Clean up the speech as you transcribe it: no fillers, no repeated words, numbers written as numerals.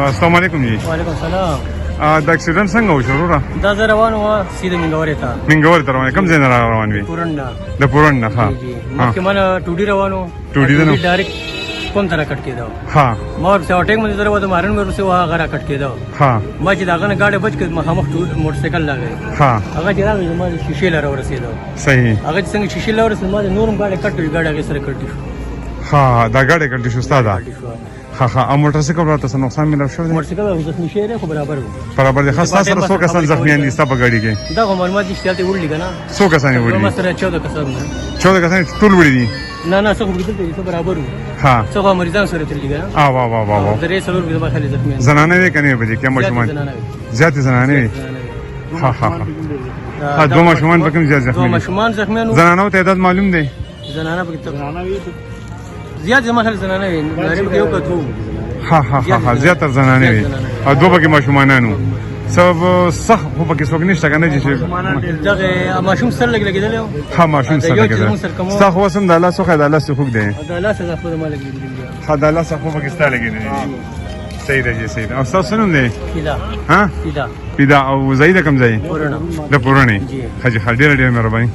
السلام علیکم جی. وعلیکم السلام. د اکسیډنټ څنګه وشو وروره؟ دا زه روان وم سیده منګورې ته. منګورې ته روان یې؟ کوم ځای نه روان وې؟ پورن نه. د پورن نه. ها مخکې ما ټوډي روان وم. ټوډي نه ډایرکټ کوم ته راکټ کېده. ها ما ورپسې اوټیک باندې زه روان مارن مې ورپسې هغه راکټ کېده. ها ما چې د هغه نه ګاډی بچ کړ مخامخ موټر سایکل راغی. ها هغه چې راغی ما د شیشې لاره ورسېده. صحیح. هغه چې څنګه شیشې لاره ورسېده ما د نورم ګاډی کټ وي ګاډی هغې سره کټ شو. ها دا ګاډی کټ شو ستا ده؟ ها ها. او موټر سایکل راته څه نقصان ملو شو؟ موټر سایکل زخمي شوی دی خو برابر و. برابر دی. ښه ستا سره څو کسان زخمیان دي ستا په ګاډي کې؟ دا خو معلومات دي چې هلته یې وړلي که نه. څو کسان یې وړي؟ ما سره 14 کسان دي. 14 کسان ټول وړي دي؟ نه نه څه خو دلته دي څه برابر وو. ها څه خو مریضان سره تللي که نه. واه واه واه واه. درې څلور بیا خلک زخمیان دي. زنانه وې که نه وې په دې کې؟ ماشومان زیاتې زنانې وې؟ ها ها ها. دوه ماشومان په کوم ځای زخمي دوه دي؟ ماشومان زخمیان وو. زنانو تعداد معلوم دی؟ زنانه پکې زیات زما خلک زنانه وې نارې پکې یو که دوه. ها ها ها ها. زیاتر زنانې وې او دوه پکې ماشومانان وو. سب سخت خو پکې څوک نشته که نه چې دغه ماشوم سر لګېدلی و. ها ماشوم سره لګېدلی. ستا خو اوس هم د الله څخه د الله څخه خوږ دی. د الله څخه خو زما لګېدلی دي. ها د الله څخه خو پکې ستا لګېدلی دي. صحیح ده جی صحیح ده. او ستاسو څه نوم دی؟ پیدا. ها پیدا. پیدا. او ځای د کوم ځای؟ پورنه. د پورنې. جی. ښه جي ښه. ډېره ډېره مهرباني.